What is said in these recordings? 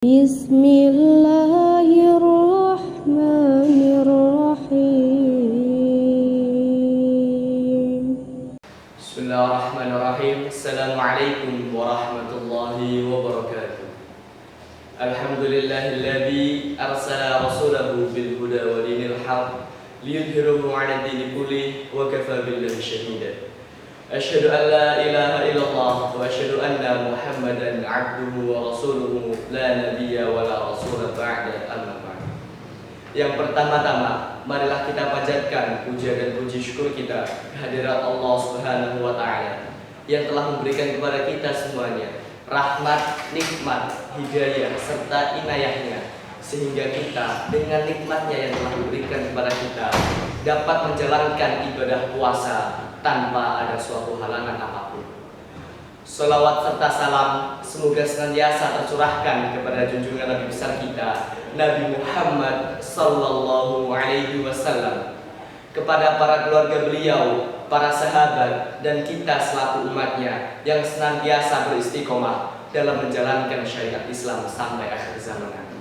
Bismillahirrahmanirrahim. Bismillahirrahmanirrahim. Assalamualaikum warahmatullahi wabarakatuh. Alhamdulillahilladzi arsala rasulahu bil huda wa dinil haq liyudhhirahu 'ala dini kulli wa kafa billahi shahida. Asyhadu an la ilaha illallah wa asyhadu anna Muhammadan 'abduhu wa rasuluhu la nabiyya wa la rasula ba'da, amma ba'd. Yang pertama-tama, marilah kita panjatkan puja dan puji syukur kita kehadirat Allah Subhanahu wa taala yang telah memberikan kepada kita semuanya rahmat, nikmat, hidayah serta inayahnya, sehingga kita dengan nikmatnya yang telah diberikan kepada kita dapat menjalankan ibadah puasa tanpa ada suatu halangan apapun. Salawat serta salam semoga senantiasa tercurahkan kepada junjungan Nabi besar kita, Nabi Muhammad sallallahu alaihi wasallam, kepada para keluarga beliau, para sahabat, dan kita selaku umatnya yang senantiasa beristiqomah dalam menjalankan syariat Islam sampai akhir zaman nanti.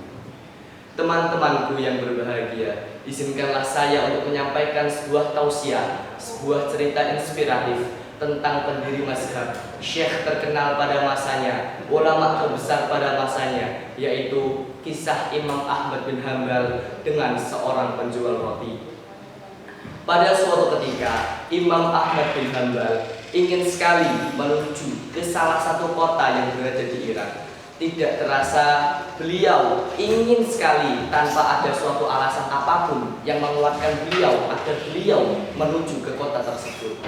Teman-temanku yang berbahagia, izinkanlah saya untuk menyampaikan sebuah tausiah, sebuah cerita inspiratif tentang pendiri mazhab, syekh terkenal pada masanya, ulama terbesar pada masanya, yaitu kisah Imam Ahmad bin Hanbal dengan seorang penjual roti. Pada suatu ketika, Imam Ahmad bin Hanbal ingin sekali menuju ke salah satu kota yang berada di Irak. Tidak terasa beliau ingin sekali tanpa ada suatu alasan apapun yang menguatkan beliau agar beliau menuju ke kota tersebut.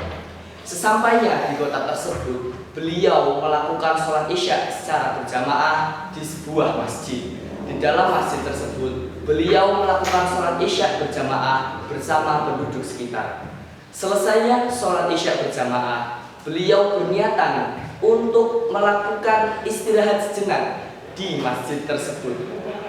Sesampainya di kota tersebut, beliau melakukan sholat isya secara berjamaah di sebuah masjid. Di dalam masjid tersebut, beliau melakukan sholat isya berjamaah bersama penduduk sekitar. Selesainya sholat isya berjamaah, beliau berniatan untuk melakukan istirahat sejenak di masjid tersebut.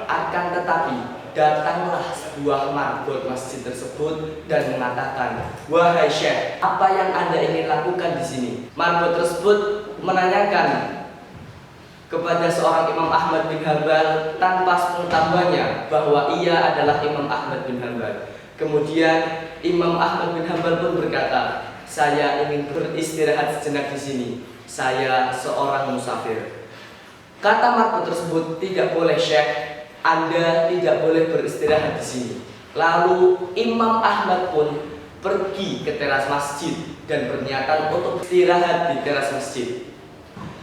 Akan tetapi datanglah sebuah marbot masjid tersebut dan mengatakan, "Wahai Syekh, apa yang Anda ingin lakukan di sini?" Marbot tersebut menanyakan kepada seorang Imam Ahmad bin Hanbal tanpa sepengetahuannya bahwa ia adalah Imam Ahmad bin Hanbal. Kemudian Imam Ahmad bin Hanbal pun berkata, "Saya ingin beristirahat sejenak di sini. Saya seorang musafir." Kata marbot tersebut, "Tidak boleh Syekh, Anda tidak boleh beristirahat di sini." Lalu Imam Ahmad pun pergi ke teras masjid dan berniatan untuk istirahat di teras masjid.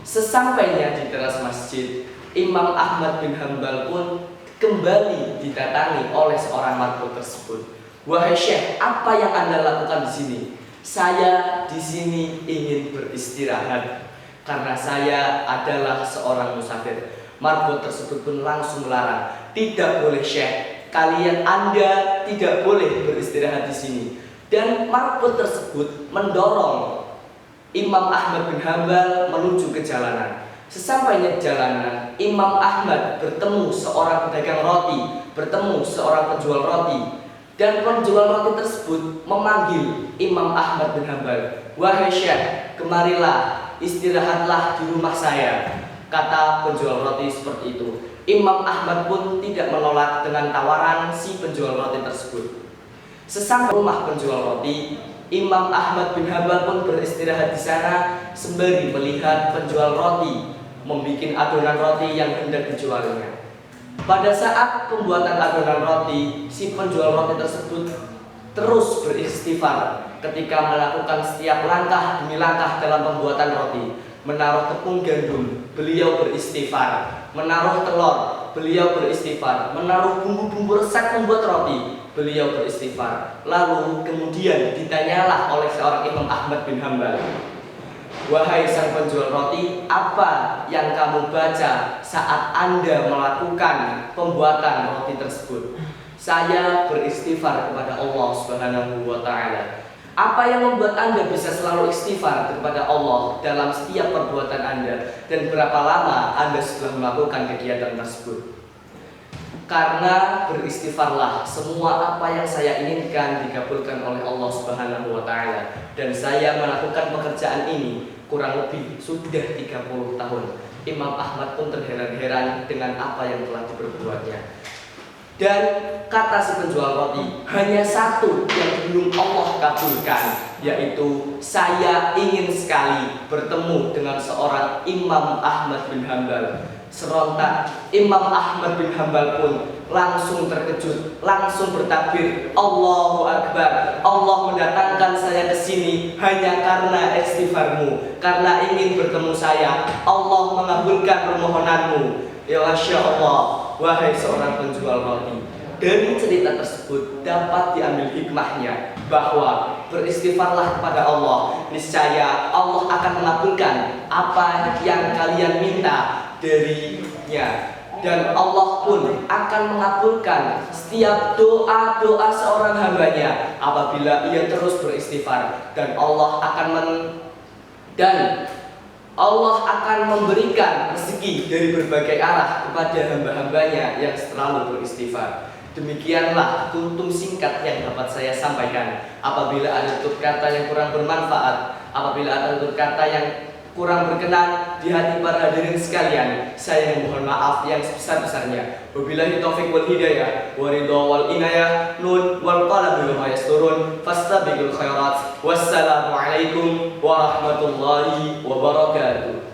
Sesampainya di teras masjid, Imam Ahmad bin Hanbal pun kembali didatangi oleh seorang marbot tersebut. "Wahai Syekh, apa yang Anda lakukan di sini?" "Saya di sini ingin beristirahat karena saya adalah seorang musafir." Marbot tersebut pun langsung melarang, "Tidak boleh Syekh, Anda tidak boleh beristirahat di sini." Dan marbot tersebut mendorong Imam Ahmad bin Hanbal menuju ke jalanan. Sesampainya di jalanan, Imam Ahmad bertemu seorang pedagang roti, bertemu seorang penjual roti. Dan penjual roti tersebut memanggil Imam Ahmad bin Hanbal, "Wahai Syekh, kemarilah, istirahatlah di rumah saya." Kata penjual roti seperti itu. Imam Ahmad pun tidak menolak dengan tawaran si penjual roti tersebut. Sesampai rumah penjual roti, Imam Ahmad bin Hanbal pun beristirahat di sana sembari melihat penjual roti membuat adonan roti yang hendak dijualnya. Pada saat pembuatan adonan roti, si penjual roti tersebut terus beristighfar ketika melakukan setiap langkah demi langkah dalam pembuatan roti. Menaruh tepung gandum, beliau beristighfar. Menaruh telur, beliau beristighfar. Menaruh bumbu-bumbu resep membuat roti, beliau beristighfar. Lalu kemudian ditanyalah oleh seorang Imam Ahmad bin Hanbal, "Wahai sang penjual roti, apa yang kamu baca saat Anda melakukan pembuatan roti tersebut?" "Saya beristighfar kepada Allah Subhanahu wa taala." "Apa yang membuat Anda bisa selalu istighfar kepada Allah dalam setiap perbuatan Anda, dan berapa lama Anda sudah melakukan kegiatan tersebut?" "Karena beristighfarlah semua apa yang saya inginkan dikabulkan oleh Allah Subhanahu wa taala, dan saya melakukan pekerjaan ini kurang lebih sudah 30 tahun. Imam Ahmad pun terheran-heran dengan apa yang telah diperbuatnya. Dan kata si penjual roti, hanya satu yang belum Allah kabulkan, yaitu saya ingin sekali bertemu dengan seorang Imam Ahmad bin Hambal. Serontak Imam Ahmad bin Hambal pun langsung terkejut, langsung bertakbir, Allahu Akbar, Allah mendatangkan saya ke sini hanya karena istighfarmu, karena ingin bertemu saya. Allah mengabulkan permohonanmu. Ya Masya Allah, wahai seorang penjual roti. Dari cerita tersebut dapat diambil hikmahnya bahwa beristighfarlah kepada Allah, niscaya Allah akan mengabulkan apa yang kalian minta darinya, dan Allah pun akan mengabulkan setiap doa-doa seorang hambanya apabila ia terus beristighfar, dan Allah akan memberikan rezeki dari berbagai arah kepada hamba-hambanya yang selalu beristighfar. Demikianlah tuntum singkat yang dapat saya sampaikan. Apabila ada tutur kata yang kurang bermanfaat, apabila ada tutur kata yang kurang berkenan di hati para hadirin sekalian, saya mohon maaf yang sebesar-besarnya. Wabillahi taufiq wal hidayah, wa ridha wal inayah, nun wal qalam bima yasturun, fastabiqul khairat. Wassalamu alaikum warahmatullahi wabarakatuh.